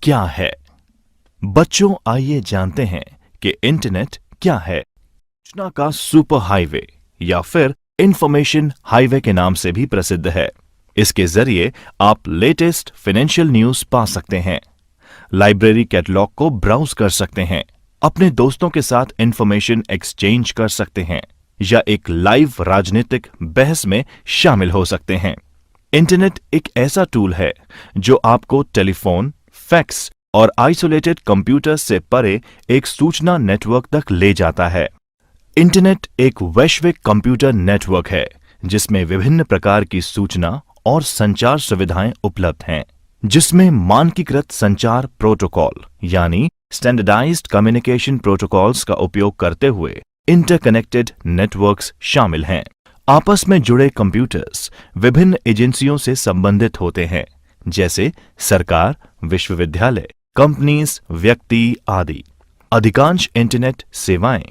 क्या है? बच्चों, आइए जानते हैं कि इंटरनेट क्या है। सूचना का सुपर हाईवे या फिर इंफॉर्मेशन हाईवे के नाम से भी प्रसिद्ध है। इसके जरिए आप लेटेस्ट फाइनेंशियल न्यूज पा सकते हैं, लाइब्रेरी कैटलॉग को ब्राउज कर सकते हैं, अपने दोस्तों के साथ इंफॉर्मेशन एक्सचेंज कर सकते हैं या एक लाइव राजनीतिक बहस में शामिल हो सकते हैं। इंटरनेट एक ऐसा टूल है जो आपको टेलीफोन, फैक्स और आइसोलेटेड कंप्यूटर से परे एक सूचना नेटवर्क तक ले जाता है। इंटरनेट एक वैश्विक कंप्यूटर नेटवर्क है जिसमें विभिन्न प्रकार की सूचना और संचार सुविधाएं उपलब्ध हैं, जिसमें मानकीकृत संचार प्रोटोकॉल यानी स्टैंडर्डाइज्ड कम्युनिकेशन प्रोटोकॉल्स का उपयोग करते हुए इंटरकनेक्टेड नेटवर्क्स शामिल हैं। आपस में जुड़े कंप्यूटर्स विभिन्न एजेंसियों से संबंधित होते हैं, जैसे सरकार, विश्वविद्यालय, कंपनीज, व्यक्ति आदि। अधिकांश इंटरनेट सेवाएं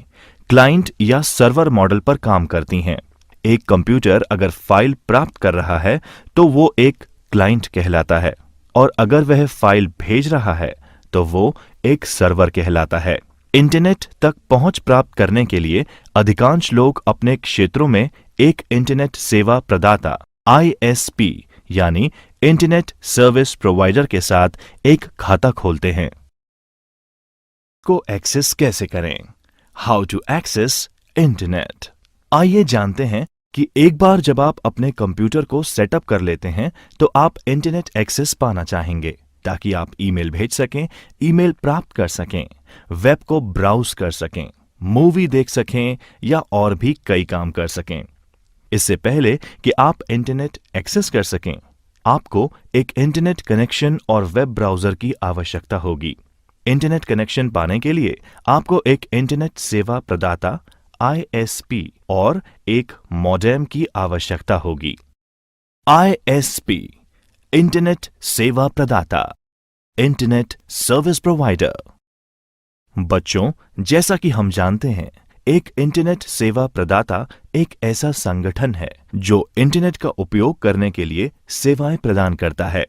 क्लाइंट या सर्वर मॉडल पर काम करती हैं। एक कंप्यूटर अगर फाइल प्राप्त कर रहा है तो वो एक क्लाइंट कहलाता है, और अगर वह फाइल भेज रहा है तो वो एक सर्वर कहलाता है। इंटरनेट तक पहुंच प्राप्त करने के लिए अधिकांश लोग अपने क्षेत्रों में एक इंटरनेट सेवा प्रदाता ISP यानी इंटरनेट सर्विस प्रोवाइडर के साथ एक खाता खोलते हैं। को एक्सेस कैसे करें? How to access internet. आइए जानते हैं कि एक बार जब आप अपने कंप्यूटर को सेटअप कर लेते हैं तो आप इंटरनेट एक्सेस पाना चाहेंगे ताकि आप ईमेल भेज सकें, ईमेल प्राप्त कर सकें, वेब को ब्राउज कर सकें, मूवी देख सकें या और भी कई काम कर सकें। इससे पहले कि आप इंटरनेट एक्सेस कर सकें, आपको एक इंटरनेट कनेक्शन और वेब ब्राउजर की आवश्यकता होगी। इंटरनेट कनेक्शन पाने के लिए आपको एक इंटरनेट सेवा प्रदाता ISP और एक मॉडेम की आवश्यकता होगी। ISP इंटरनेट सेवा प्रदाता, इंटरनेट सर्विस प्रोवाइडर। बच्चों, जैसा कि हम जानते हैं, एक इंटरनेट सेवा प्रदाता एक ऐसा संगठन है जो इंटरनेट का उपयोग करने के लिए सेवाएं प्रदान करता है।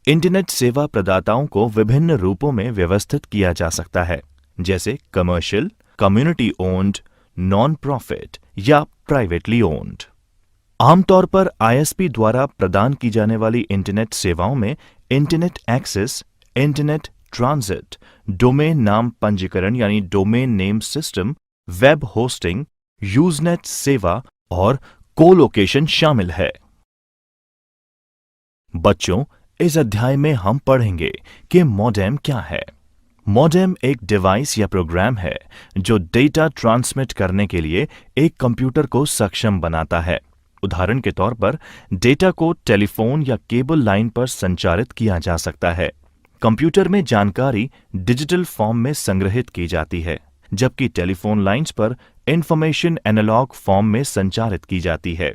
इंटरनेट सेवा प्रदाताओं को विभिन्न रूपों में व्यवस्थित किया जा सकता है, जैसे commercial, community owned, non profit या प्राइवेटली ओन्ड। आमतौर पर ISP द्वारा प्रदान की जाने वाली इंटरनेट सेवाओं में internet access, internet transit, domain नाम पंजीकरण यानी domain name system, web hosting, Usenet सेवा और कोलोकेशन शामिल है। बच्चों, इस अध्याय में हम पढ़ेंगे कि मॉडेम क्या है। मॉडेम एक डिवाइस या प्रोग्राम है जो डेटा ट्रांसमिट करने के लिए एक कंप्यूटर को सक्षम बनाता है। उदाहरण के तौर पर डेटा को टेलीफोन या केबल लाइन पर संचारित किया जा सकता है। कंप्यूटर में जानकारी डिजिटल फॉर्म में संग्रहित की जाती है, जबकि टेलीफोन लाइंस पर इंफॉर्मेशन एनालॉग फॉर्म में संचारित की जाती है।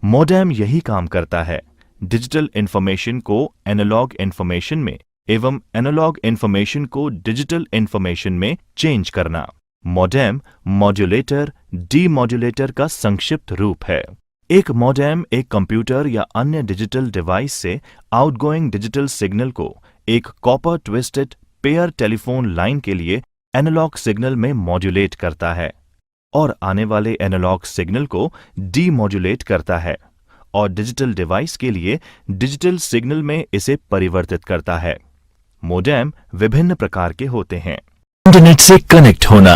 मॉडेम यही काम करता है, डिजिटल इंफॉर्मेशन को एनालॉग इंफॉर्मेशन में एवं एनालॉग इंफॉर्मेशन को डिजिटल इंफॉर्मेशन में चेंज करना। मॉडेम मॉड्यूलेटर, डीमॉड्यूलेटर का संक्षिप्त रूप है। एक मॉडेम एक कंप्यूटर या अन्य डिजिटल डिवाइस से आउटगोइंग डिजिटल सिग्नल को एक copper twisted pair telephone line के लिए एनालॉग सिग्नल में मॉड्यूलेट करता है और आने वाले एनालॉग सिग्नल को डीमॉड्यूलेट करता है, और डिजिटल डिवाइस के लिए डिजिटल सिग्नल में इसे परिवर्तित करता है। मॉडेम विभिन्न प्रकार के होते हैं। इंटरनेट से कनेक्ट होना।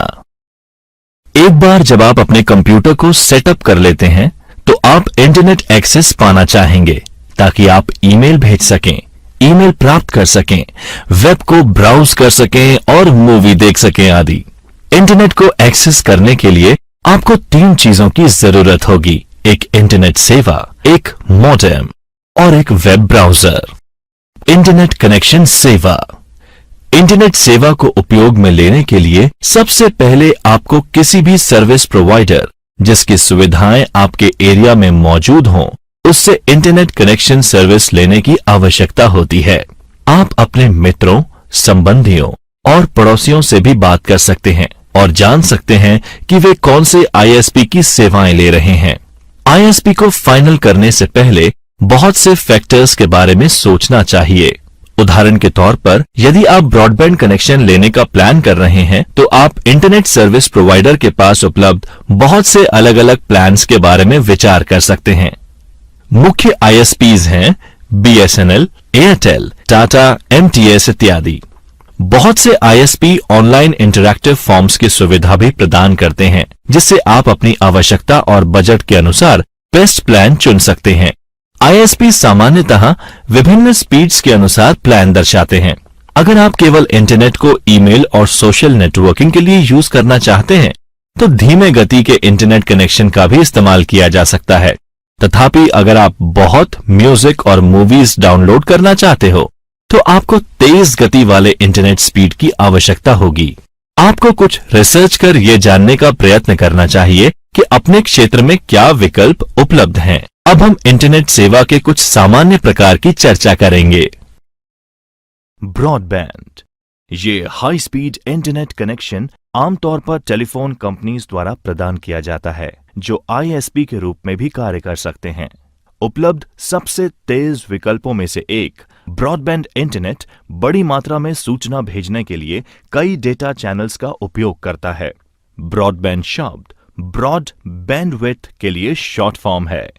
एक बार जब आप अपने कंप्यूटर को सेटअप कर लेते हैं तो आप इंटरनेट एक्सेस पाना चाहेंगे ताकि आप ईमेल भेज सकें, ईमेल प्राप्त कर सकें, वेब को ब्राउज कर सकें और मूवी देख सकें आदि। इंटरनेट को एक्सेस करने के लिए आपको 3 चीजों की जरूरत होगी: एक इंटरनेट सेवा, एक मॉडेम और एक वेब ब्राउजर। इंटरनेट कनेक्शन सेवा। इंटरनेट सेवा को उपयोग में लेने के लिए सबसे पहले आपको किसी भी सर्विस प्रोवाइडर जिसकी सुविधाएं आपके एरिया में मौजूद हों, उससे इंटरनेट कनेक्शन सर्विस लेने की आवश्यकता होती है। आप अपने मित्रों, संबंधियों और पड़ोसियों से भी बात कर सकते हैं और जान सकते हैं कि वे कौन से ISP की सेवाएं ले रहे हैं। ISP को फाइनल करने से पहले बहुत से फैक्टर्स के बारे में सोचना चाहिए। उदाहरण के तौर पर यदि आप ब्रॉडबैंड कनेक्शन लेने का प्लान कर रहे हैं तो आप इंटरनेट सर्विस प्रोवाइडर के पास उपलब्ध बहुत से अलग अलग प्लान्स के बारे में विचार कर सकते हैं। मुख्य ISPs हैं BSNL, एयरटेल, टाटा, MTS इत्यादि। बहुत से ISP ऑनलाइन इंटरैक्टिव फॉर्म्स की सुविधा भी प्रदान करते हैं, जिससे आप अपनी आवश्यकता और बजट के अनुसार बेस्ट प्लान चुन सकते हैं। ISP सामान्यतः विभिन्न स्पीड्स के अनुसार प्लान दर्शाते हैं। अगर आप केवल इंटरनेट को ईमेल और सोशल नेटवर्किंग के लिए यूज करना चाहते हैं तो धीमे गति के इंटरनेट कनेक्शन का भी इस्तेमाल किया जा सकता है। तथापि अगर आप बहुत म्यूजिक और मूवीज डाउनलोड करना चाहते हो तो आपको तेज गति वाले इंटरनेट स्पीड की आवश्यकता होगी। आपको कुछ रिसर्च कर यह जानने का प्रयत्न करना चाहिए कि अपने क्षेत्र में क्या विकल्प उपलब्ध हैं। अब हम इंटरनेट सेवा के कुछ सामान्य प्रकार की चर्चा करेंगे। ब्रॉडबैंड, ये हाई स्पीड इंटरनेट कनेक्शन आमतौर पर टेलीफोन कंपनीज द्वारा प्रदान किया जाता है, जो ISP के रूप में भी कार्य कर सकते हैं। उपलब्ध सबसे तेज विकल्पों में से एक ब्रॉडबैंड इंटरनेट बड़ी मात्रा में सूचना भेजने के लिए कई डेटा चैनल्स का उपयोग करता है। ब्रॉडबैंड शब्द ब्रॉड बैंडविड्थ के लिए शॉर्ट फॉर्म है।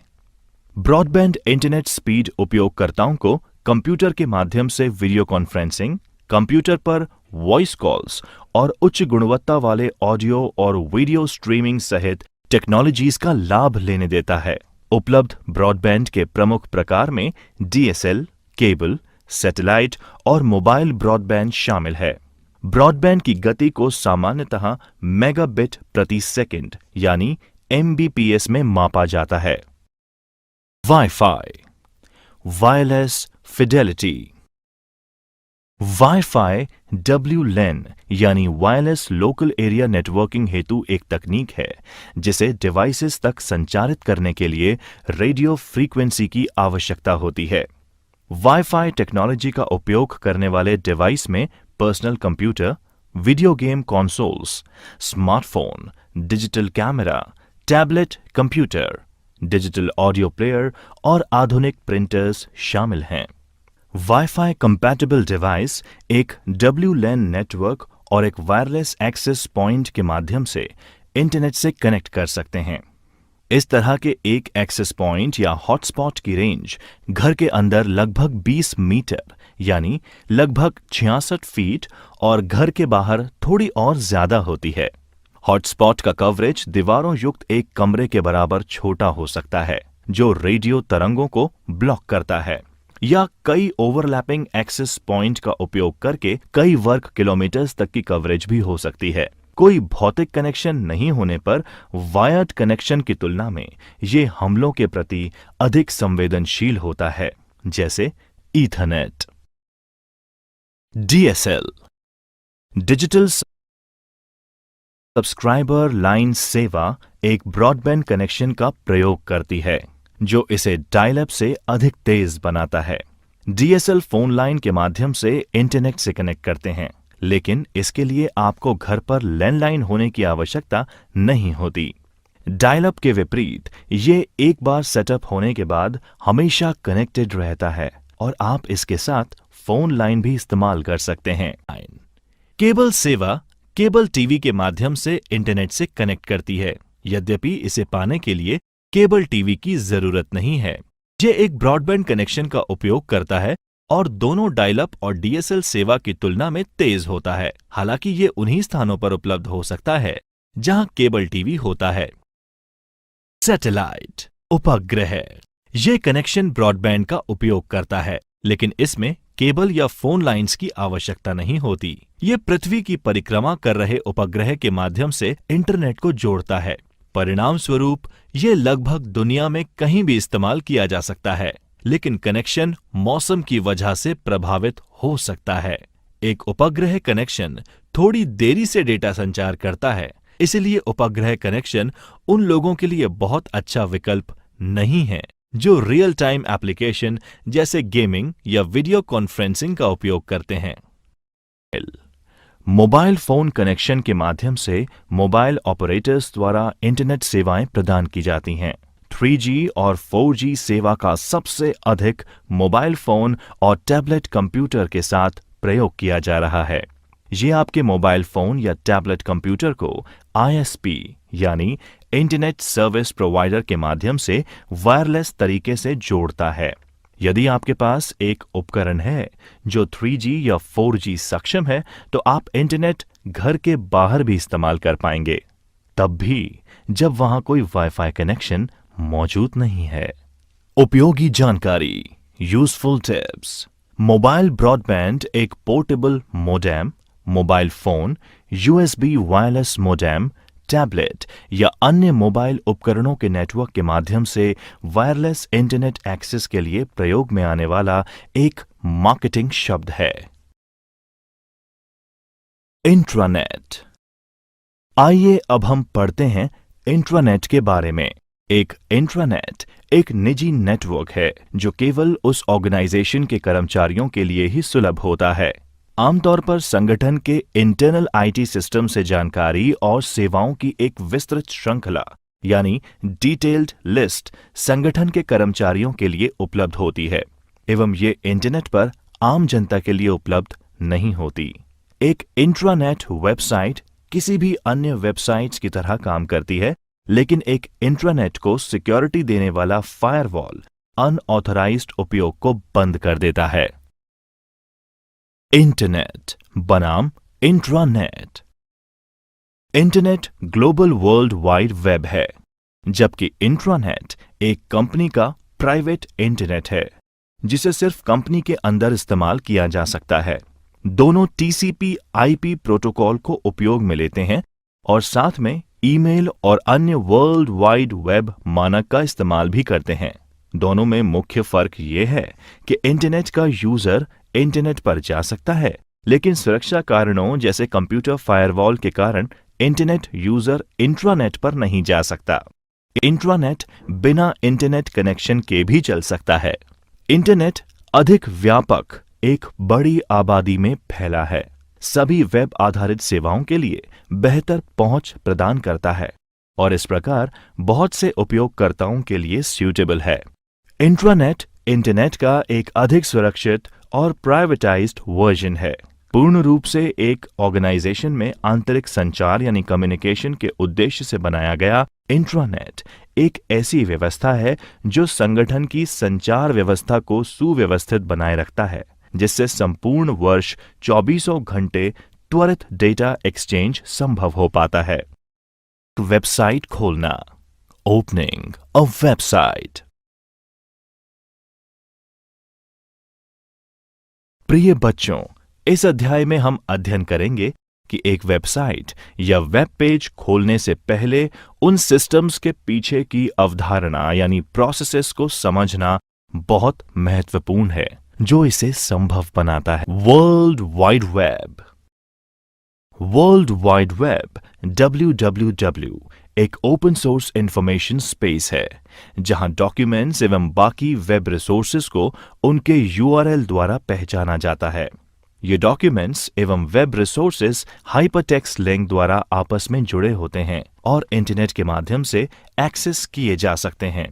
ब्रॉडबैंड इंटरनेट स्पीड उपयोगकर्ताओं को कंप्यूटर के माध्यम से वीडियो कॉन्फ्रेंसिंग, कंप्यूटर पर वॉइस कॉल्स और उच्च गुणवत्ता वाले ऑडियो और वीडियो स्ट्रीमिंग सहित टेक्नोलॉजीज का लाभ लेने देता है। उपलब्ध ब्रॉडबैंड के प्रमुख प्रकार में DSL, केबल, सैटेलाइट और मोबाइल ब्रॉडबैंड शामिल है। ब्रॉडबैंड की गति को सामान्यतः मेगाबिट प्रति सेकंड यानी MBPS में मापा जाता है। Wifi, wireless Fidelity. Wifi WLAN यानी वायरलेस लोकल एरिया नेटवर्किंग हेतु एक तकनीक है जिसे डिवाइसेस तक संचारित करने के लिए रेडियो फ्रीक्वेंसी की आवश्यकता होती है। वाईफाई टेक्नोलॉजी का उपयोग करने वाले डिवाइस में personal computer, video game consoles, smartphone, digital camera, tablet computer, digital audio player और आधुनिक प्रिंटर्स शामिल हैं। वाईफाई कंपैटिबल डिवाइस एक WLAN नेटवर्क और एक वायरलेस एक्सेस पॉइंट के माध्यम से इंटरनेट से कनेक्ट कर सकते हैं। इस तरह के एक एक्सेस पॉइंट या हॉटस्पॉट की रेंज घर के अंदर लगभग 20 मीटर यानी लगभग 66 फीट और घर के बाहर थोड़ी और ज्यादा होती है। हॉटस्पॉट का कवरेज दीवारों युक्त एक कमरे के बराबर छोटा हो सकता है, जो रेडियो तरंगों को ब्लॉक करता है, या कई ओवरलैपिंग एक्सेस पॉइंट का उपयोग करके कई वर्ग किलोमीटर तक की कवरेज भी हो सकती है। कोई भौतिक कनेक्शन नहीं होने पर वायर्ड कनेक्शन की तुलना में ये हमलों के प्रति अधिक संवेदनशील होता है, जैसे Ethernet. DSL digital subscriber line सेवा एक ब्रॉडबैंड कनेक्शन का प्रयोग करती है जो इसे डायल अप से अधिक तेज बनाता है। DSL फोन लाइन के माध्यम से इंटरनेट से कनेक्ट करते हैं, लेकिन इसके लिए आपको घर पर लैंडलाइन होने की आवश्यकता नहीं होती। डायल अप के विपरीत ये एक बार सेटअप होने के बाद हमेशा कनेक्टेड रहता है और आप इसके साथ फोन लाइन भी इस्तेमाल कर सकते हैं। केबल सेवा केबल टीवी के माध्यम से इंटरनेट से कनेक्ट करती है, यद्यपि इसे पाने के लिए केबल टीवी की जरूरत नहीं है। ये एक ब्रॉडबैंड कनेक्शन का उपयोग करता है और दोनों डायल अप और DSL सेवा की तुलना में तेज होता है। हालांकि ये उन्हीं स्थानों पर उपलब्ध हो सकता है जहां केबल टीवी होता है। सैटेलाइट उपग्रह ये कनेक्शन ब्रॉडबैंड का उपयोग करता है, लेकिन इसमें केबल या फोन लाइंस की आवश्यकता नहीं होती। ये पृथ्वी की परिक्रमा कर रहे उपग्रह के माध्यम से इंटरनेट को जोड़ता है। परिणाम स्वरूप ये लगभग दुनिया में कहीं भी इस्तेमाल किया जा सकता है, लेकिन कनेक्शन मौसम की वजह से प्रभावित हो सकता है। एक उपग्रह कनेक्शन थोड़ी देरी से डेटा संचार करता है, इसलिए उपग्रह कनेक्शन उन लोगों के लिए बहुत अच्छा विकल्प नहीं है जो रियल टाइम एप्लीकेशन जैसे गेमिंग या वीडियो कॉन्फ्रेंसिंग का उपयोग करते हैं। मोबाइल फोन कनेक्शन के माध्यम से मोबाइल ऑपरेटर्स द्वारा इंटरनेट सेवाएं प्रदान की जाती हैं। 3G और 4G सेवा का सबसे अधिक मोबाइल फोन और टैबलेट कंप्यूटर के साथ प्रयोग किया जा रहा है। ये आपके मोबाइल फोन या टैबलेट कंप्यूटर को ISP यानी इंटरनेट सर्विस प्रोवाइडर के माध्यम से वायरलेस तरीके से जोड़ता है। यदि आपके पास एक उपकरण है जो 3G या 4G सक्षम है, तो आप इंटरनेट घर के बाहर भी इस्तेमाल कर पाएंगे, तब भी जब वहां कोई वाईफाई कनेक्शन मौजूद नहीं है। उपयोगी जानकारी, यूजफुल टिप्स। मोबाइल ब्रॉडबैंड एक portable modem, mobile phone, USB wireless modem, tablet या अन्य मोबाइल उपकरणों के नेटवर्क के माध्यम से वायरलेस इंटरनेट एक्सेस के लिए प्रयोग में आने वाला एक मार्केटिंग शब्द है। इंट्रानेट। आइए अब हम पढ़ते हैं इंट्रानेट के बारे में। एक इंट्रानेट एक निजी नेटवर्क है जो केवल उस ऑर्गेनाइजेशन के कर्मचारियों के लिए ही सुलभ होता है। आमतौर पर संगठन के इंटरनल IT सिस्टम से जानकारी और सेवाओं की एक विस्तृत श्रृंखला यानी डिटेल्ड लिस्ट संगठन के कर्मचारियों के लिए उपलब्ध होती है एवं ये इंटरनेट पर आम जनता के लिए उपलब्ध नहीं होती। एक इंट्रानेट वेबसाइट किसी भी अन्य वेबसाइट्स की तरह काम करती है, लेकिन एक इंट्रानेट को सिक्योरिटी देने वाला फायरवॉल अनऑथराइज्ड उपयोग को बंद कर देता है। इंटरनेट बनाम intranet. Internet global world wide web है, जबकि इंट्रानेट एक कंपनी का प्राइवेट इंटरनेट है जिसे सिर्फ कंपनी के अंदर इस्तेमाल किया जा सकता है। दोनों TCP/IP प्रोटोकॉल को उपयोग में लेते हैं और साथ में ईमेल और अन्य वर्ल्ड वाइड वेब मानक का इस्तेमाल भी करते हैं। दोनों में मुख्य फर्क ये है कि इंटरनेट का यूजर इंटरनेट पर जा सकता है, लेकिन सुरक्षा कारणों जैसे कंप्यूटर फायरवॉल के कारण इंटरनेट यूजर इंट्रानेट पर नहीं जा सकता। इंट्रानेट बिना इंटरनेट कनेक्शन के भी चल सकता है। इंटरनेट अधिक व्यापक एक बड़ी आबादी में फैला है, सभी वेब आधारित सेवाओं के लिए बेहतर पहुंच प्रदान करता है और इस प्रकार बहुत से उपयोगकर्ताओं के लिए सूटेबल है। इंट्रानेट इंटरनेट का एक अधिक सुरक्षित और प्राइवेटाइज्ड वर्जन है। पूर्ण रूप से एक ऑर्गेनाइजेशन में आंतरिक संचार यानी कम्युनिकेशन के उद्देश्य से बनाया गया इंट्रानेट एक ऐसी व्यवस्था है जो संगठन की संचार व्यवस्था को सुव्यवस्थित बनाए रखता है, जिससे संपूर्ण वर्ष 24 घंटे त्वरित डेटा एक्सचेंज संभव हो पाता है। वेबसाइट खोलना। Opening a website. प्रिय बच्चों, इस अध्याय में हम अध्ययन करेंगे कि एक वेबसाइट या वेब पेज खोलने से पहले उन सिस्टम्स के पीछे की अवधारणा यानी प्रोसेसेस को समझना बहुत महत्वपूर्ण है जो इसे संभव बनाता है। World wide web. World wide web WWW एक ओपन सोर्स इंफॉर्मेशन स्पेस है जहां डॉक्यूमेंट्स एवं बाकी वेब रिसोर्सेज को उनके URL द्वारा पहचाना जाता है। ये डॉक्यूमेंट्स एवं वेब रिसोर्सेज हाइपरटेक्स्ट लिंक द्वारा आपस में जुड़े होते हैं और इंटरनेट के माध्यम से एक्सेस किए जा सकते हैं।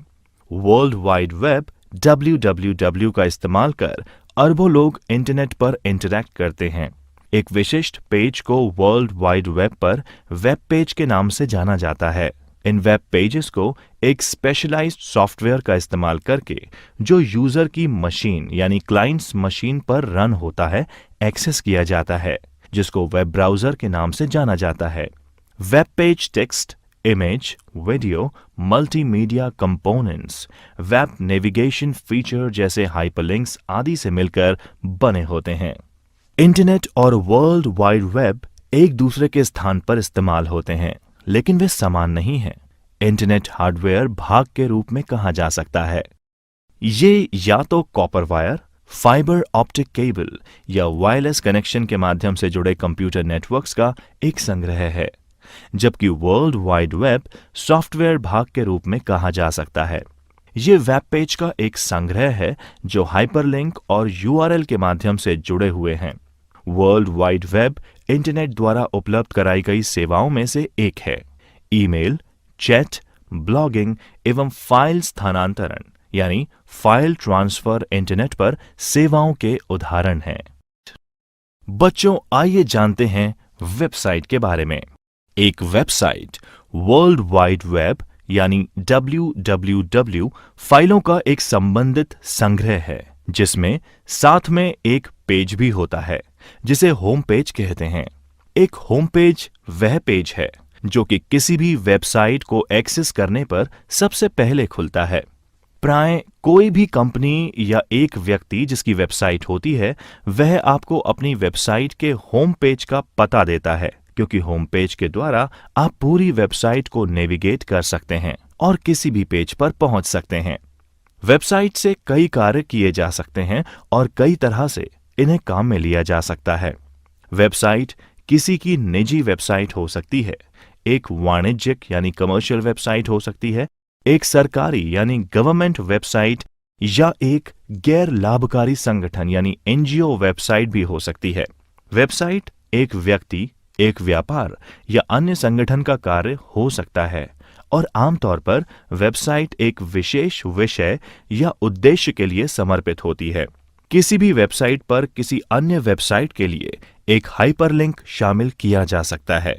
वर्ल्ड वाइड वेब WWW का इस्तेमाल कर अरबों लोग इंटरनेट पर इंटरैक्ट करते हैं। एक विशिष्ट पेज को वर्ल्ड वाइड वेब पर वेब पेज के नाम से जाना जाता है। इन वेब पेजेस को एक स्पेशलाइज्ड सॉफ्टवेयर का इस्तेमाल करके जो यूजर की मशीन यानी क्लाइंट्स मशीन पर रन होता है एक्सेस किया जाता है, जिसको वेब ब्राउजर के नाम से जाना जाता है। Web page text, image, video, multimedia components, web navigation feature जैसे हाइपरलिंक्स आदि से मिलकर बने होते हैं। इंटरनेट और वर्ल्ड वाइड वेब एक दूसरे के स्थान पर इस्तेमाल होते हैं, लेकिन वे समान नहीं हैं। इंटरनेट हार्डवेयर भाग के रूप में कहा जा सकता है। ये या तो copper wire, fibre optic cable या वायरलेस कनेक्शन के माध्यम से जुड़े कंप्यूटर नेटवर्क्स का एक संग्रह है, जबकि वर्ल्ड वाइड वेब सॉफ्टवेयर भाग के रूप में कहा जा सकता है। ये वेब पेज का एक संग्रह है जो हाइपरलिंक और URL के माध्यम से जुड़े हुए हैं। वर्ल्ड वाइड वेब इंटरनेट द्वारा उपलब्ध कराई गई सेवाओं में से एक है। ईमेल, चैट, ब्लॉगिंग एवं फाइल स्थानांतरण यानी फाइल ट्रांसफर इंटरनेट पर सेवाओं के उदाहरण हैं। बच्चों, आइए जानते हैं वेबसाइट के बारे में। एक वेबसाइट वर्ल्ड वाइड वेब यानी www फाइलों का एक संबंधित संग्रह है, जिसमें साथ में एक पेज भी होता है जिसे होम पेज कहते हैं। एक होम पेज वह पेज है जो कि किसी भी वेबसाइट को एक्सेस करने पर सबसे पहले खुलता है। प्राय कोई भी कंपनी या एक व्यक्ति जिसकी वेबसाइट होती है, वह आपको अपनी वेबसाइट के होम पेज का पता देता है, क्योंकि होम पेज के द्वारा आप पूरी वेबसाइट को नेविगेट कर सकते हैं और किसी भी पेज पर पहुंच सकते हैं। वेबसाइट से कई कार्य किए जा सकते हैं और कई तरह से इन्हें काम में लिया जा सकता है। वेबसाइट किसी की निजी वेबसाइट हो सकती है, एक वाणिज्यिक यानी कमर्शियल वेबसाइट हो सकती है, एक सरकारी यानी गवर्नमेंट वेबसाइट या एक गैर लाभकारी संगठन यानी एनजीओ वेबसाइट भी हो सकती है। वेबसाइट एक व्यक्ति, एक व्यापार या अन्य संगठन का कार्य हो सकता है और आमतौर पर वेबसाइट एक विशेष विषय या उद्देश्य के लिए समर्पित होती है। किसी भी वेबसाइट पर किसी अन्य वेबसाइट के लिए एक हाइपरलिंक शामिल किया जा सकता है।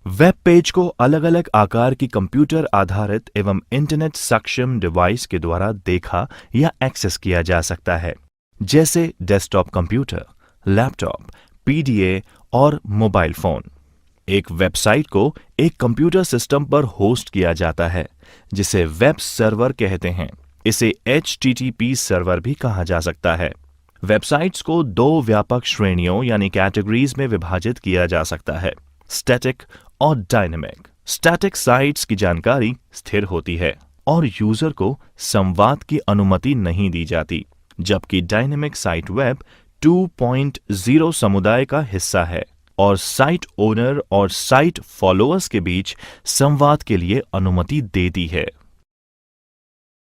वेब पेज को अलग अलग आकार की कंप्यूटर आधारित एवं इंटरनेट सक्षम डिवाइस के द्वारा देखा या एक्सेस किया जा सकता है, जैसे डेस्कटॉप कंप्यूटर, लैपटॉप, पीडीए और मोबाइल फोन। एक वेबसाइट को एक कंप्यूटर सिस्टम पर होस्ट किया जाता है, जिसे वेब सर्वर कहते हैं। इसे HTTP सर्वर भी कहा जा सकता है। वेबसाइट्स को दो व्यापक श्रेणियों यानी कैटेगरीज में विभाजित किया जा सकता है, स्टैटिक और डायनेमिक। स्टैटिक साइट्स की जानकारी स्थिर होती है और यूजर को संवाद की अनुमति नहीं दी जाती, जबकि डायनेमिक साइट वेब 2.0 समुदाय का हिस्सा है और साइट ओनर और साइट फॉलोअर्स के बीच संवाद के लिए अनुमति देती है।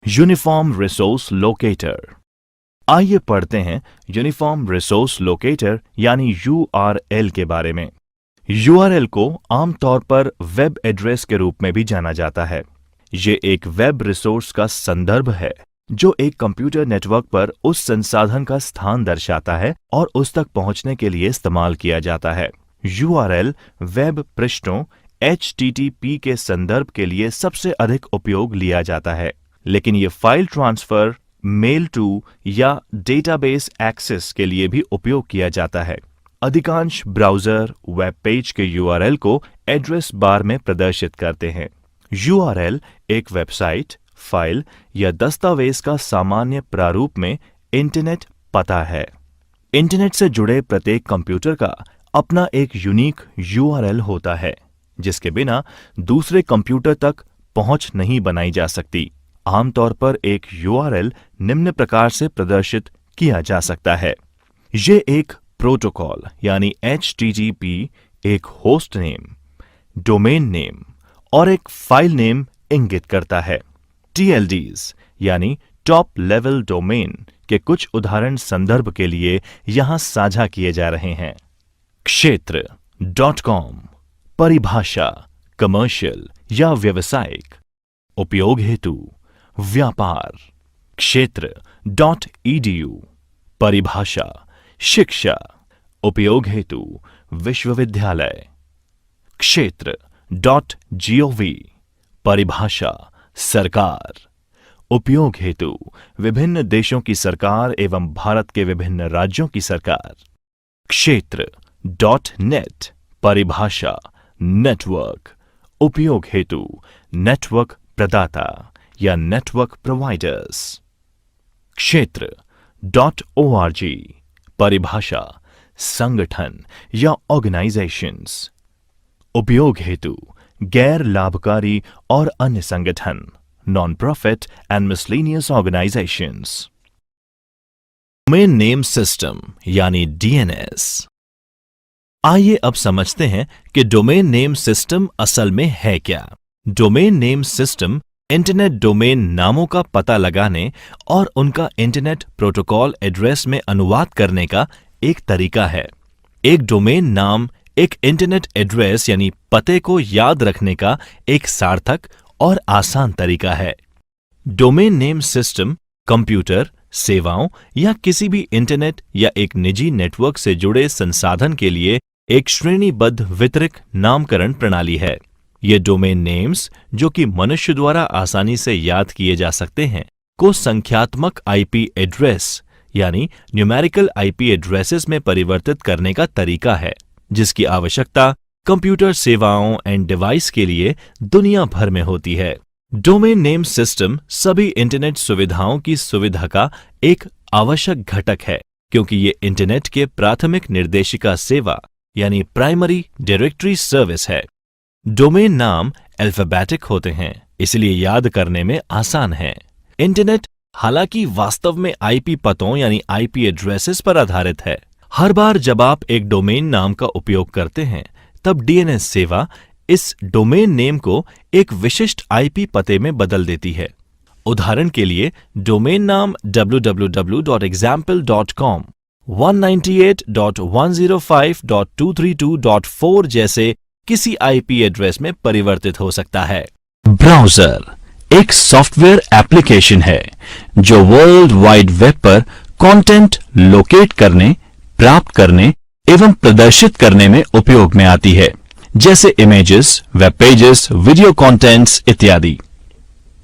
Uniform resource locator. आइए पढ़ते हैं यूनिफॉर्म रिसोर्स लोकेटर यानी URL के बारे में। URL को आमतौर पर वेब एड्रेस के रूप में भी जाना जाता है। ये एक वेब रिसोर्स का संदर्भ है जो एक कंप्यूटर नेटवर्क पर उस संसाधन का स्थान दर्शाता है और उस तक पहुंचने के लिए इस्तेमाल किया जाता है। URL वेब पृष्ठों HTTP के संदर्भ के लिए सबसे अधिक उपयोग लिया जाता है, लेकिन ये फाइल ट्रांसफर, मेल टू या डेटाबेस एक्सेस के लिए भी उपयोग किया जाता है। अधिकांश ब्राउज़र वेब पेज के URL को एड्रेस बार में प्रदर्शित करते हैं। URL एक वेबसाइट, फाइल या दस्तावेज का सामान्य प्रारूप में इंटरनेट पता है। इंटरनेट से जुड़े प्रत्येक कंप्यूटर का अपना एक यूनिक URL होता है, जिसके बिना दूसरे कंप्यूटर तक पहुंच नहीं बनाई जा सकती। आमतौर पर एक URL निम्न प्रकार से प्रदर्शित किया जा सकता है। ये एक प्रोटोकॉल यानी HTTP, एक होस्ट नेम, डोमेन नेम और एक फाइल नेम इंगित करता है। TLDs यानी टॉप लेवल डोमेन के कुछ उदाहरण संदर्भ के लिए यहां साझा किए जा रहे हैं। क्षेत्र .com परिभाषा कमर्शियल या व्यावसायिक, उपयोग हेतु व्यापार। क्षेत्र .edu परिभाषा शिक्षा, उपयोग हेतु विश्वविद्यालय। क्षेत्र .gov परिभाषा सरकार, उपयोग हेतु विभिन्न देशों की सरकार एवं भारत के विभिन्न राज्यों की सरकार। क्षेत्र .net परिभाषा नेटवर्क, उपयोग हेतु नेटवर्क प्रदाता या नेटवर्क प्रोवाइडर्स। क्षेत्र .org परिभाषा संगठन या ऑर्गेनाइजेशंस, उपयोग हेतु गैर लाभकारी और अन्य संगठन, non profit and miscellaneous organisations. Domain name system यानी DNS। आइए अब समझते हैं कि डोमेन नेम सिस्टम असल में है क्या। Domain name system internet domain नामों का पता लगाने और उनका इंटरनेट प्रोटोकॉल एड्रेस में अनुवाद करने का एक तरीका है। एक डोमेन नाम एक इंटरनेट एड्रेस यानी पते को याद रखने का एक सार्थक और आसान तरीका है। डोमेन नेम सिस्टम कंप्यूटर, सेवाओं या किसी भी इंटरनेट या एक निजी नेटवर्क से जुड़े संसाधन के लिए एक श्रेणीबद्ध वितरित नामकरण प्रणाली है। ये डोमेन नेम्स, जो कि मनुष्य द्वारा आसानी से याद किए जा सकते हैं, को संख्यात्मक आईपी एड्रेस यानी न्यूमेरिकल आईपी एड्रेसेस में परिवर्तित करने का तरीका है, जिसकी आवश्यकता कंप्यूटर सेवाओं एंड डिवाइस के लिए दुनिया भर में होती है। डोमेन नेम सिस्टम सभी इंटरनेट सुविधाओं की सुविधा का एक आवश्यक घटक है, क्योंकि ये इंटरनेट के प्राथमिक निर्देशिका सेवा यानी प्राइमरी डायरेक्टरी सर्विस है। डोमेन नाम अल्फाबेटिक होते हैं, इसलिए याद करने में आसान है। इंटरनेट हालांकि वास्तव में आईपी पतों यानी आईपी एड्रेसेस पर आधारित है। हर बार जब आप एक डोमेन नाम का उपयोग करते हैं, तब डीएनएस सेवा इस डोमेन नेम को एक विशिष्ट आईपी पते में बदल देती है। उदाहरण के लिए डोमेन नाम www.example.com 198.105.232.4 जैसे किसी आईपी एड्रेस में परिवर्तित हो सकता है। ब्राउज़र एक सॉफ्टवेयर एप्लीकेशन है जो वर्ल्ड वाइड वेब पर कंटेंट लोकेट करने, प्राप्त करने एवं प्रदर्शित करने में उपयोग में आती है, जैसे images, web pages, video contents इत्यादि।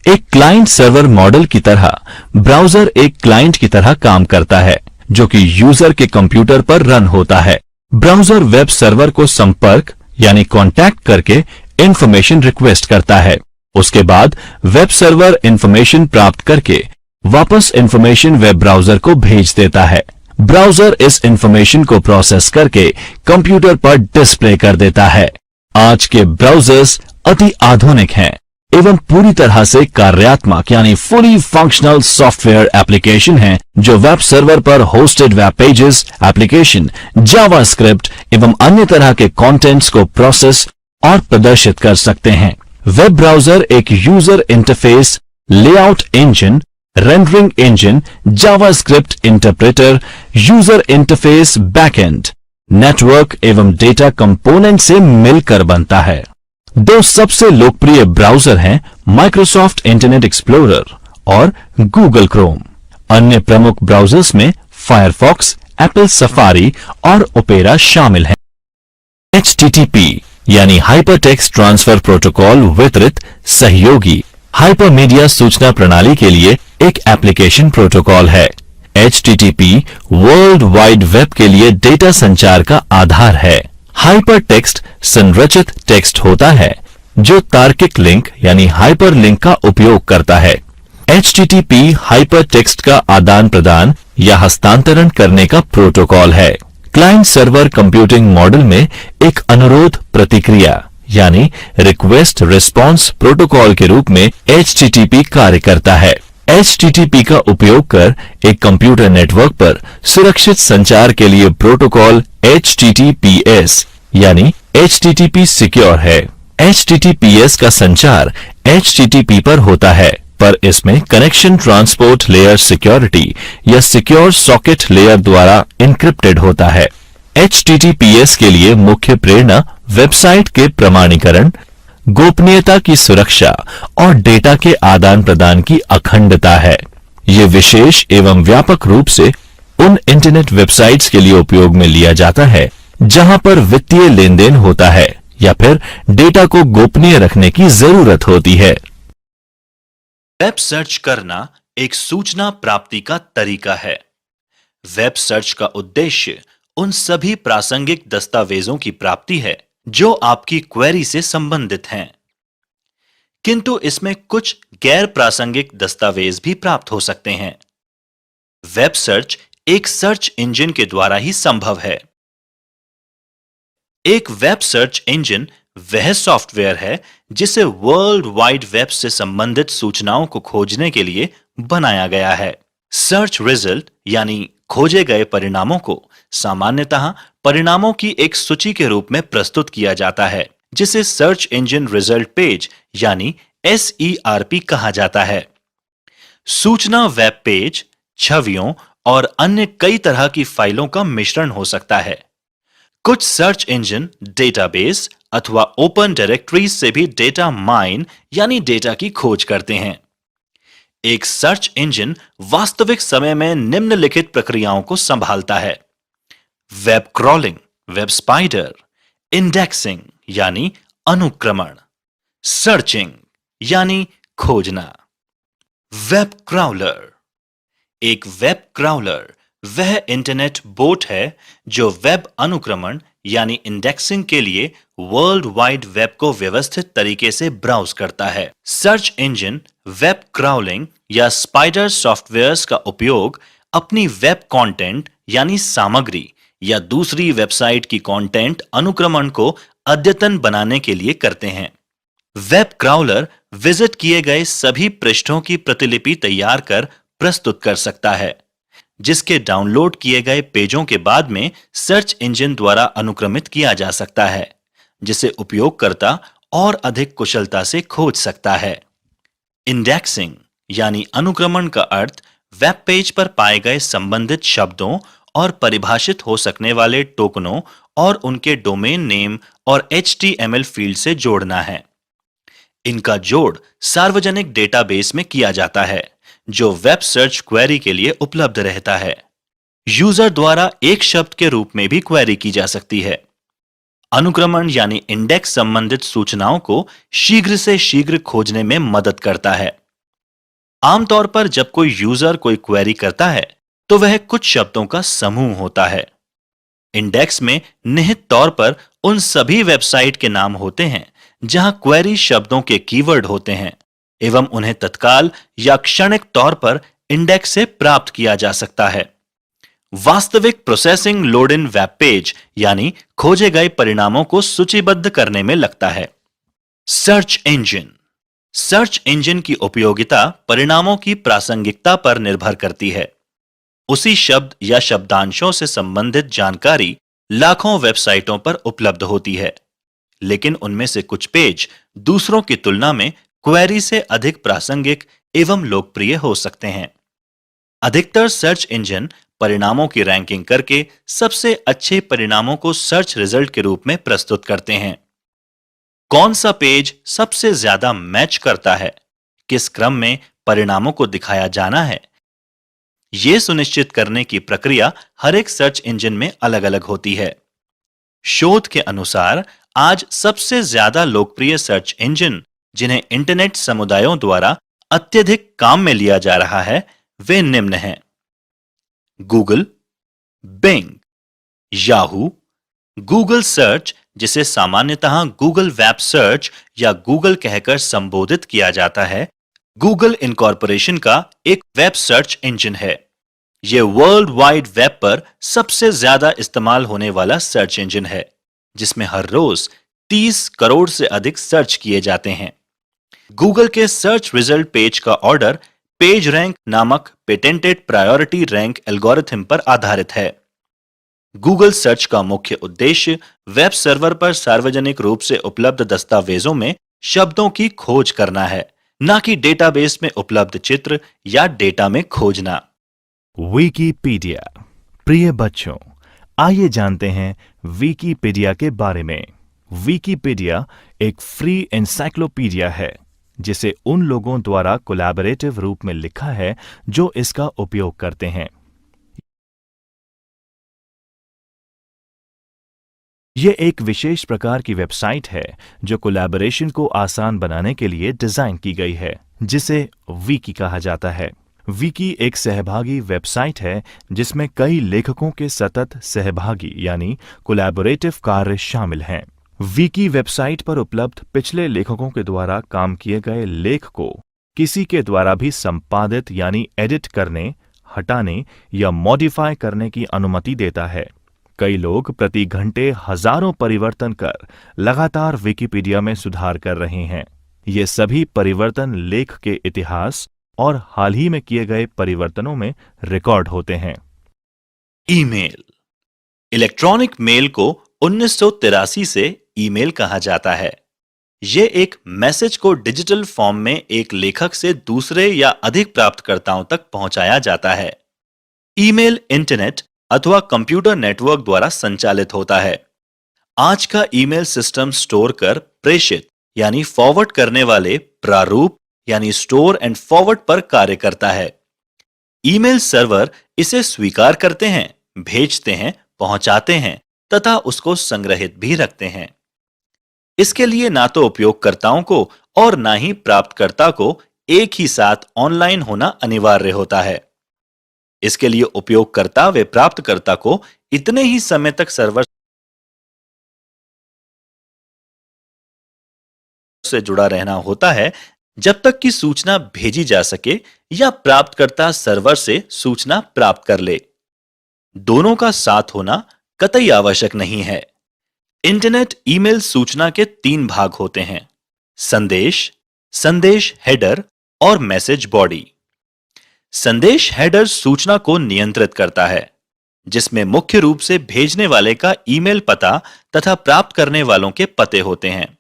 एक क्लाइंट सर्वर मॉडल की तरह ब्राउज़र एक क्लाइंट की तरह काम करता है, जो कि यूजर के कंप्यूटर पर रन होता है। ब्राउज़र वेब सर्वर को संपर्क यानी कांटेक्ट करके इंफॉर्मेशन रिक्वेस्ट करता है। उसके बाद वेब सर्वर इंफॉर्मेशन प्राप्त करके वापस इंफॉर्मेशन वेब ब्राउज़र को भेज देता है। ब्राउज़र इस इंफॉर्मेशन को प्रोसेस करके कंप्यूटर पर डिस्प्ले कर देता है। आज के ब्राउज़र्स अति आधुनिक हैं एवं पूरी तरह से कार्यात्मक यानी फुली फंक्शनल सॉफ्टवेयर एप्लीकेशन हैं, जो वेब सर्वर पर hosted web pages, application, JavaScript एवं अन्य तरह के कंटेंट्स को प्रोसेस और प्रदर्शित कर सकते हैं। वेब ब्राउज़र एक user interface, layout engine, rendering engine, JavaScript interpreter, user interface backend, network एवं डेटा कंपोनेंट से मिलकर बनता है। दो सबसे लोकप्रिय ब्राउज़र हैं माइक्रोसॉफ्ट इंटरनेट एक्सप्लोरर और गूगल क्रोम। अन्य प्रमुख ब्राउज़र्स में फायरफॉक्स, एप्पल सफारी और ओपेरा शामिल हैं। HTTP यानी हाइपरटेक्स्ट ट्रांसफर प्रोटोकॉल वितरित सहयोगी हाइपरमीडिया सूचना प्रणाली के लिए एक एप्लीकेशन प्रोटोकॉल है। HTTP वर्ल्ड वाइड वेब के लिए डेटा संचार का आधार है। हाइपरटेक्स्ट संरचित टेक्स्ट होता है जो तार्किक लिंक यानी हाइपरलिंक का उपयोग करता है। HTTP हाइपरटेक्स्ट का आदान प्रदान या हस्तांतरण करने का प्रोटोकॉल है। क्लाइंट सर्वर कंप्यूटिंग मॉडल में एक अनुरोध प्रतिक्रिया यानी रिक्वेस्ट रिस्पॉन्स प्रोटोकॉल के रूप में HTTP कार्य करता है। HTTP का उपयोग कर एक कंप्यूटर नेटवर्क पर सुरक्षित संचार के लिए प्रोटोकॉल HTTPS यानी HTTP सिक्योर है। HTTPS का संचार HTTP पर होता है, पर इसमें कनेक्शन ट्रांसपोर्ट लेयर सिक्योरिटी या सिक्योर सॉकेट लेयर द्वारा इनक्रिप्टेड होता है। HTTPS के लिए मुख्य प्रेरणा वेबसाइट के प्रमाणीकरण, गोपनीयता की सुरक्षा और डेटा के आदान प्रदान की अखंडता है। ये विशेष एवं व्यापक रूप से उन इंटरनेट वेबसाइट्स के लिए उपयोग में लिया जाता है जहां पर वित्तीय लेन देन होता है या फिर डेटा को गोपनीय रखने की जरूरत होती है। वेब सर्च करना एक सूचना प्राप्ति का तरीका है। वेब सर्च का उद्देश्य उन सभी प्रासंगिक दस्तावेजों की प्राप्ति है जो आपकी क्वेरी से संबंधित हैं, किंतु इसमें कुछ गैर प्रासंगिक दस्तावेज भी प्राप्त हो सकते हैं। वेब सर्च एक सर्च इंजन के द्वारा ही संभव है। एक वेब सर्च इंजन वह सॉफ्टवेयर है जिसे वर्ल्ड वाइड वेब से संबंधित सूचनाओं को खोजने के लिए बनाया गया है। सर्च रिजल्ट यानी खोजे गए परिणामों को सामान्यतः परिणामों की एक सूची के रूप में प्रस्तुत किया जाता है, जिसे सर्च इंजन रिजल्ट पेज यानी SERP कहा जाता है। सूचना वेब पेज, छवियों और अन्य कई तरह की फाइलों का मिश्रण हो सकता है। कुछ सर्च इंजन डेटाबेस, अथवा ओपन डायरेक्टरीज से भी डेटा माइन यानी डेटा की खोज करते हैं। एक सर्च इंजन वास्तविक समय में निम्नलिखित प्रक्रियाओं को संभालता है: web crawling, web spider, indexing यानी अनुक्रमण, सर्चिंग यानी खोजना। Web crawler. एक वेब क्राउलर वह इंटरनेट बोट है जो वेब अनुक्रमण यानी इंडेक्सिंग के लिए वर्ल्ड वाइड वेब को व्यवस्थित तरीके से ब्राउज करता है। सर्च इंजन वेब क्राउलिंग या स्पाइडर सॉफ्टवेयर्स का उपयोग अपनी वेब कंटेंट यानी सामग्री या दूसरी वेबसाइट की कंटेंट अनुक्रमण को अद्यतन बनाने के लिए करते हैं। वेब क्राउलर विजिट किए गए सभी पृष्ठों की प्रतिलिपि तैयार कर प्रस्तुत कर सकता है, जिसके डाउनलोड किए गए पेजों के बाद में सर्च इंजन द्वारा अनुक्रमित किया जा सकता है, जिसे उपयोगकर्ता और अधिक कुशलता से खोज सकता है। इंडेक्सिंग यानी अनुक्रमण का अर्थ वेब पेज पर पाए गए संबंधित शब्दों और परिभाषित हो सकने वाले टोकनों और उनके डोमेन नेम और HTML फील्ड से जोड़ना है। इनका जोड़ सार्वजनिक डेटाबेस में किया जाता है, जो वेब सर्च क्वेरी के लिए उपलब्ध रहता है। यूजर द्वारा एक शब्द के रूप में भी क्वेरी की जा सकती है। अनुक्रमण यानी इंडेक्स संबंधित सूचनाओं को शीघ्र से शीघ्र खोजने में मदद करता है। आमतौर पर जब कोई यूजर कोई क्वेरी करता है तो वह कुछ शब्दों का समूह होता है। इंडेक्स में निहित तौर पर उन सभी वेबसाइट के नाम होते हैं जहां क्वेरी शब्दों के कीवर्ड होते हैं एवं उन्हें तत्काल या क्षणिक तौर पर इंडेक्स से प्राप्त किया जा सकता है। वास्तविक processing load in web page यानी खोजे गए परिणामों को सूचीबद्ध करने में लगता है। Search engine. सर्च इंजन की उपयोगिता परिणामों की प्रासंगिकता पर निर्भर करती है। उसी शब्द या शब्दांशों से संबंधित जानकारी लाखों वेबसाइटों पर उपलब्ध होती है, लेकिन उनमें से कुछ पेज दूसरों की तुलना में क्वेरी से अधिक प्रासंगिक एवं लोकप्रिय हो सकते हैं। अधिकतर सर्च इंजन परिणामों की रैंकिंग करके सबसे अच्छे परिणामों को सर्च रिजल्ट के रूप में प्रस्तुत करते हैं। कौन सा पेज सबसे ज्यादा मैच करता है, किस क्रम में परिणामों को दिखाया जाना है, यह सुनिश्चित करने की प्रक्रिया हर एक सर्च इंजन में अलग अलग होती है। शोध के अनुसार आज सबसे ज्यादा लोकप्रिय सर्च इंजन जिन्हें इंटरनेट समुदायों द्वारा अत्यधिक काम में लिया जा रहा है वे निम्न हैं: Google, Bing, Yahoo, Google search जिसे सामान्यतः गूगल वेब सर्च या गूगल कहकर संबोधित किया जाता है, गूगल इनकॉर्पोरेशन का एक वेब सर्च इंजन है। यह वर्ल्ड वाइड वेब पर सबसे ज्यादा इस्तेमाल होने वाला सर्च इंजन है, जिसमें हर रोज 30 करोड़ से अधिक सर्च किए जाते हैं। गूगल के सर्च रिजल्ट पेज का ऑर्डर पेज रैंक नामक पेटेंटेड प्रायोरिटी रैंक एल्गोरिथम पर आधारित है। गूगल सर्च का मुख्य उद्देश्य वेब सर्वर पर सार्वजनिक रूप से उपलब्ध दस्तावेजों में शब्दों की खोज करना है, न कि डेटाबेस में उपलब्ध चित्र या डेटा में खोजना। विकिपीडिया। प्रिय बच्चों, आइए जानते हैं विकिपीडिया के बारे में। विकिपीडिया एक फ्री एनसाइक्लोपीडिया है जिसे उन लोगों द्वारा कोलैबोरेटिव रूप में लिखा है जो इसका उपयोग करते हैं। यह एक विशेष प्रकार की वेबसाइट है जो कोलैबोरेशन को आसान बनाने के लिए डिजाइन की गई है, जिसे विकी कहा जाता है। विकी एक सहभागी वेबसाइट है जिसमें कई लेखकों के सतत सहभागी यानी कोलैबोरेटिव कार्य शामिल हैं। विकी वेबसाइट पर उपलब्ध पिछले लेखकों के द्वारा काम किए गए लेख को किसी के द्वारा भी संपादित यानी एडिट करने, हटाने या मॉडिफाई करने की अनुमति देता है। कई लोग प्रति घंटे हजारों परिवर्तन कर लगातार विकिपीडिया में सुधार कर रहे हैं। ये सभी परिवर्तन लेख के इतिहास और हाल ही में किए गए परिवर्तनों में रिकॉर्ड होते हैं। ईमेल। इलेक्ट्रॉनिक मेल को 1983 से ईमेल कहा जाता है। यह एक मैसेज को डिजिटल फॉर्म में एक लेखक से दूसरे या अधिक प्राप्तकर्ताओं तक पहुंचाया जाता है। ईमेल इंटरनेट अथवा कंप्यूटर नेटवर्क द्वारा संचालित होता है। आज का ईमेल सिस्टम स्टोर कर प्रेषित यानी फॉरवर्ड करने वाले प्रारूप यानी स्टोर एंड फॉरवर्ड पर कार्य करता है। ईमेल सर्वर इसे स्वीकार करते हैं, भेजते हैं, पहुंचाते हैं तथा उसको संग्रहित भी रखते हैं। इसके लिए ना तो उपयोगकर्ताओं को और ना ही प्राप्तकर्ता को एक ही साथ ऑनलाइन होना अनिवार्य होता है। इसके लिए उपयोगकर्ता व प्राप्तकर्ता को इतने ही समय तक सर्वर से जुड़ा रहना होता है जब तक कि सूचना भेजी जा सके या प्राप्तकर्ता सर्वर से सूचना प्राप्त कर ले। दोनों का साथ होना कतई आवश्यक नहीं है। इंटरनेट ईमेल सूचना के 3 भाग होते हैं: संदेश, संदेश हेडर और मैसेज बॉडी। संदेश हेडर सूचना को नियंत्रित करता है, जिसमें मुख्य रूप से भेजने वाले का ईमेल पता तथा प्राप्त करने वालों के पते होते हैं।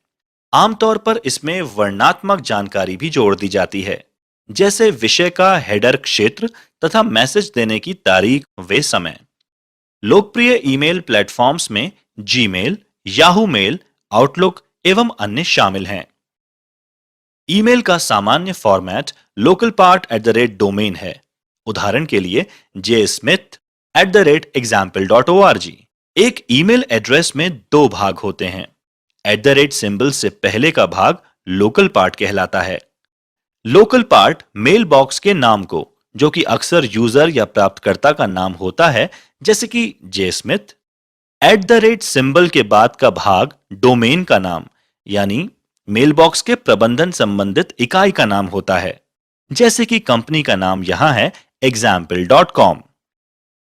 आमतौर पर इसमें वर्णनात्मक जानकारी भी जोड़ दी जाती है, जैसे विषय का हेडर क्षेत्र तथा मैसेज देने की तारीख व समय। लोकप्रिय ईमेल प्लेटफॉर्म्स में जीमेल, याहू मेल, आउटलुक एवं अन्य शामिल हैं। ईमेल का सामान्य फॉर्मेट लोकल पार्ट @डोमेन है। उदाहरण के लिए jsmith@example.org। एक ईमेल एड्रेस में 2 भाग होते हैं। @ सिंबल से पहले का भाग लोकल पार्ट कहलाता है। लोकल पार्ट मेल बॉक्स के नाम को, जो कि अक्सर यूजर या प्राप्तकर्ता का नाम होता है, जैसे कि jsmith। @ सिंबल के बाद का भाग डोमेन का नाम यानी मेलबॉक्स के प्रबंधन संबंधित इकाई का नाम होता है, जैसे कि कंपनी का नाम यहां है example.com।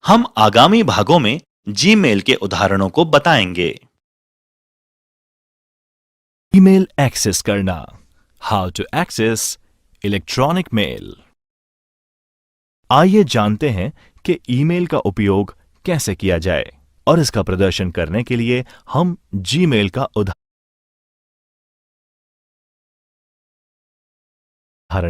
हम आगामी भागों में जीमेल के उदाहरणों को बताएंगे। ईमेल एक्सेस करना। How to access electronic mail. आइए जानते हैं कि ईमेल का उपयोग कैसे किया जाए और इसका प्रदर्शन करने के लिए हम जीमेल का उदाहरण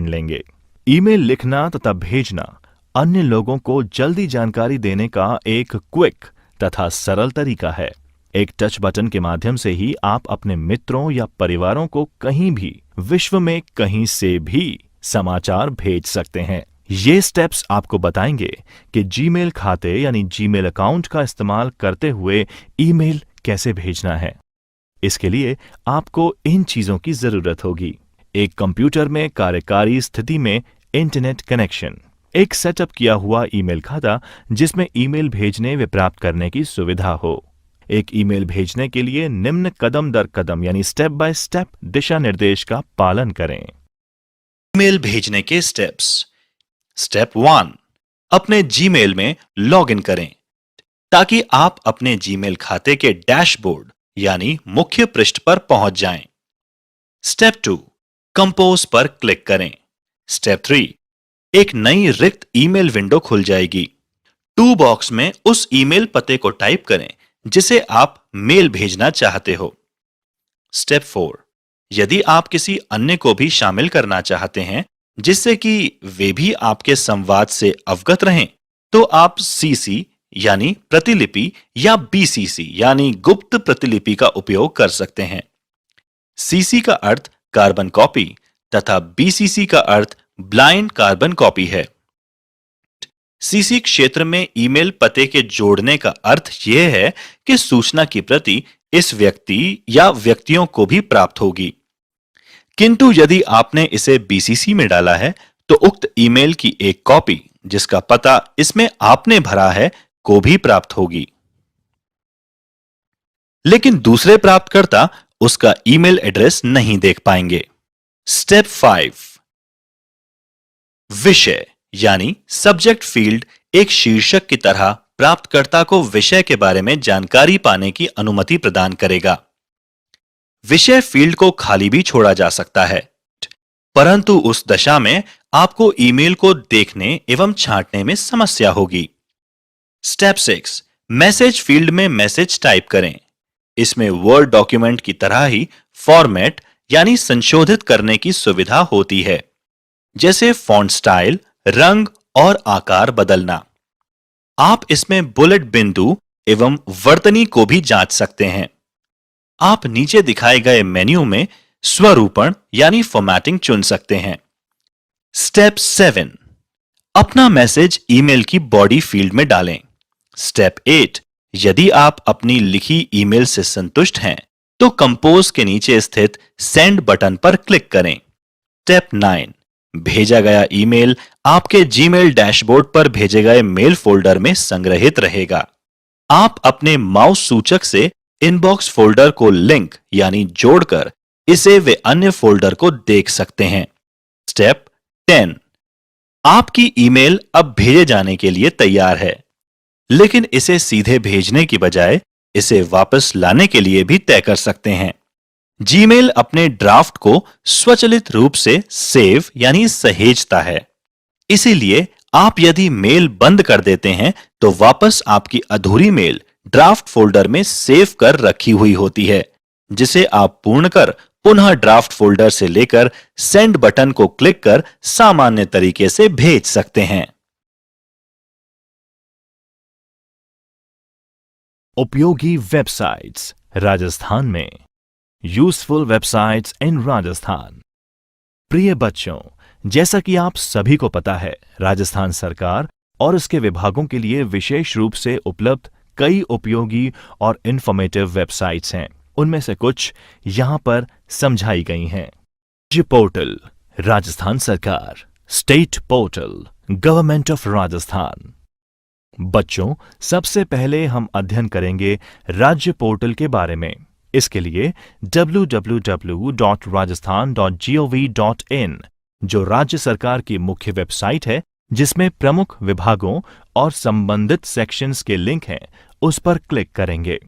लेंगे। ईमेल लिखना तथा भेजना अन्य लोगों को जल्दी जानकारी देने का एक क्विक तथा सरल तरीका है। एक टच बटन के माध्यम से ही आप अपने मित्रों या परिवारों को कहीं भी, विश्व में कहीं से भी समाचार भेज सकते हैं। ये स्टेप्स आपको बताएंगे कि जीमेल खाते यानी जीमेल अकाउंट का इस्तेमाल करते हुए ईमेल कैसे भेजना है। इसके लिए आपको इन चीजों की जरूरत होगी: एक कंप्यूटर में कार्यकारी स्थिति में इंटरनेट कनेक्शन, एक सेटअप किया हुआ ईमेल खाता जिसमें ईमेल भेजने व प्राप्त करने की सुविधा हो। एक ईमेल भेजने के लिए निम्न कदम दर कदम यानी स्टेप बाय स्टेप दिशा निर्देश का पालन करें। ईमेल भेजने के स्टेप्स। स्टेप 1, अपने जीमेल में लॉगिन करें ताकि आप अपने जीमेल खाते के डैशबोर्ड यानी मुख्य पृष्ठ पर पहुंच जाएं। स्टेप 2, कंपोज पर क्लिक करें। स्टेप 3, एक नई रिक्त ईमेल विंडो खुल जाएगी। टू बॉक्स में उस ईमेल पते को टाइप करें जिसे आप मेल भेजना चाहते हो। स्टेप 4, यदि आप किसी अन्य को भी शामिल करना चाहते हैं जिससे कि वे भी आपके संवाद से अवगत रहें, तो आप सीसी यानी प्रतिलिपि या बीसीसी यानी गुप्त प्रतिलिपि का उपयोग कर सकते हैं। सीसी का अर्थ कार्बन कॉपी तथा बीसीसी का अर्थ ब्लाइंड कार्बन कॉपी है। सीसी क्षेत्र में ईमेल पते के जोड़ने का अर्थ यह है कि सूचना की प्रति इस व्यक्ति या व्यक्तियों को भी प्राप्त होगी। किंतु यदि आपने इसे बीसीसी में डाला है तो उक्त ईमेल की एक कॉपी, जिसका पता इसमें आपने भरा है, को भी प्राप्त होगी, लेकिन दूसरे प्राप्तकर्ता उसका ईमेल एड्रेस नहीं देख पाएंगे। स्टेप 5, विषय यानी सब्जेक्ट फील्ड एक शीर्षक की तरह प्राप्तकर्ता को विषय के बारे में जानकारी पाने की अनुमति प्रदान करेगा। विषय फील्ड को खाली भी छोड़ा जा सकता है, परंतु उस दशा में आपको ईमेल को देखने एवं छांटने में समस्या होगी। स्टेप 6, मैसेज फील्ड में मैसेज टाइप करें। इसमें वर्ड डॉक्यूमेंट की तरह ही फॉर्मेट यानी संशोधित करने की सुविधा होती है, जैसे फॉन्ट स्टाइल, रंग और आकार बदलना। आप इसमें बुलेट बिंदु एवं वर्तनी को भी जांच सकते हैं। आप नीचे दिखाए गए मेन्यू में स्वरूपण यानी फॉर्मेटिंग चुन सकते हैं। स्टेप 7, अपना मैसेज ईमेल की बॉडी फील्ड में डालें। स्टेप 8, यदि आप अपनी लिखी ईमेल से संतुष्ट हैं तो कंपोज के नीचे स्थित सेंड बटन पर क्लिक करें। स्टेप 9, भेजा गया ईमेल आपके जीमेल डैशबोर्ड पर भेजे गए मेल फोल्डर में संग्रहित रहेगा। आप अपने माउस सूचक से इनबॉक्स फोल्डर को लिंक यानी जोड़कर इसे वे अन्य फोल्डर को देख सकते हैं। स्टेप 10, आपकी ईमेल अब भेजे जाने के लिए तैयार है, लेकिन इसे सीधे भेजने की बजाय इसे वापस लाने के लिए भी तय कर सकते हैं। जीमेल अपने ड्राफ्ट को स्वचालित रूप से सेव यानी सहेजता है। इसीलिए आप यदि मेल बंद कर देते हैं तो वापस आपकी अधूरी मेल ड्राफ्ट फोल्डर में सेव कर रखी हुई होती है, जिसे आप पूर्ण कर पुनः ड्राफ्ट फोल्डर से लेकर सेंड बटन को क्लिक कर सामान्य तरीके से भेज सकते हैं। उपयोगी वेबसाइट्स राजस्थान में। यूजफुल वेबसाइट्स इन राजस्थान। प्रिय बच्चों, जैसा कि आप सभी को पता है, राजस्थान सरकार और उसके विभागों के लिए विशेष रूप से उपलब्ध कई उपयोगी और इंफॉर्मेटिव वेबसाइट्स हैं। उनमें से कुछ यहां पर समझाई गई हैं। राज्य पोर्टल राजस्थान सरकार, state portal government of Rajasthan. बच्चों, सबसे पहले हम अध्ययन करेंगे राज्य पोर्टल के बारे में। इसके लिए www.rajasthan.gov.in जो राज्य सरकार की मुख्य वेबसाइट है, जिसमें प्रमुख विभागों और संबंधित सेक्शंस के लिंक हैं, उस पर क्लिक करेंगे।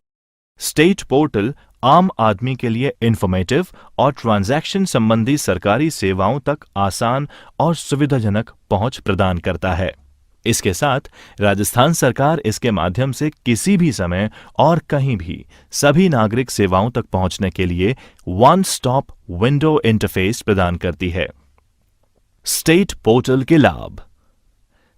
स्टेट पोर्टल आम आदमी के लिए इंफॉर्मेटिव और ट्रांजैक्शन संबंधी सरकारी सेवाओं तक आसान और सुविधाजनक पहुंच प्रदान करता है। इसके साथ राजस्थान सरकार इसके माध्यम से किसी भी समय और कहीं भी सभी नागरिक सेवाओं तक पहुंचने के लिए वन स्टॉप विंडो इंटरफेस प्रदान करती है। स्टेट पोर्टल के लाभ।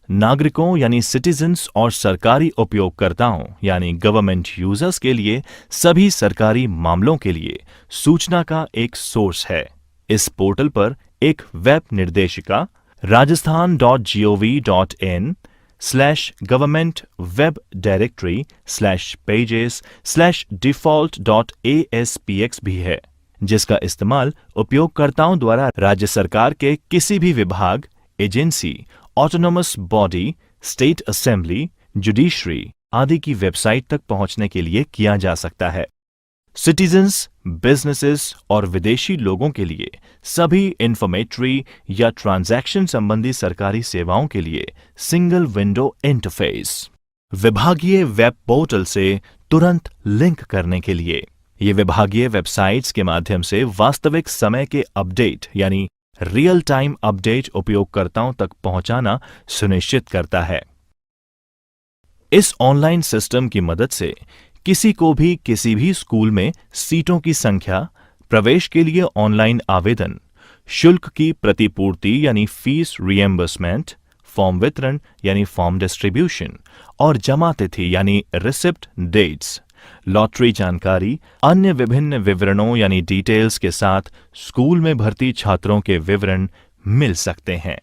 नागरिकों यानी सिटीजन्स और सरकारी उपयोगकर्ताओं यानी गवर्नमेंट यूजर्स के लिए सभी सरकारी मामलों के लिए सूचना का एक सोर्स है। इस पोर्टल पर एक वेब निर्देशिका rajasthan.gov.in/government-web-directory/pages/default.aspx भी है, जिसका इस्तेमाल उपयोगकर्ताओं द्वारा राज्य सरकार के किसी भी विभाग, agency, autonomous body, state assembly, judiciary आदि की वेबसाइट तक पहुंचने के लिए किया जा सकता है। सिटीजन्स, बिजनेसेस और विदेशी लोगों के लिए सभी इंफॉर्मेटरी या ट्रांजैक्शन संबंधी सरकारी सेवाओं के लिए सिंगल विंडो इंटरफेस। विभागीय वेब पोर्टल से तुरंत लिंक करने के लिए ये विभागीय वेबसाइट्स के माध्यम से वास्तविक समय के अपडेट यानी रियल टाइम अपडेट उपयोगकर्ताओं तक पहुंचाना सुनिश्चित करता है। इस ऑनलाइन सिस्टम की मदद से किसी को भी किसी भी स्कूल में सीटों की संख्या, प्रवेश के लिए ऑनलाइन आवेदन, शुल्क की प्रतिपूर्ति यानी फीस रिएम्बर्समेंट, फॉर्म वितरण यानी फॉर्म डिस्ट्रीब्यूशन और जमा तिथि यानी रिसिप्ट डेट्स, लॉटरी जानकारी, अन्य विभिन्न विवरणों यानी डिटेल्स के साथ स्कूल में भर्ती छात्रों के विवरण मिल सकते हैं।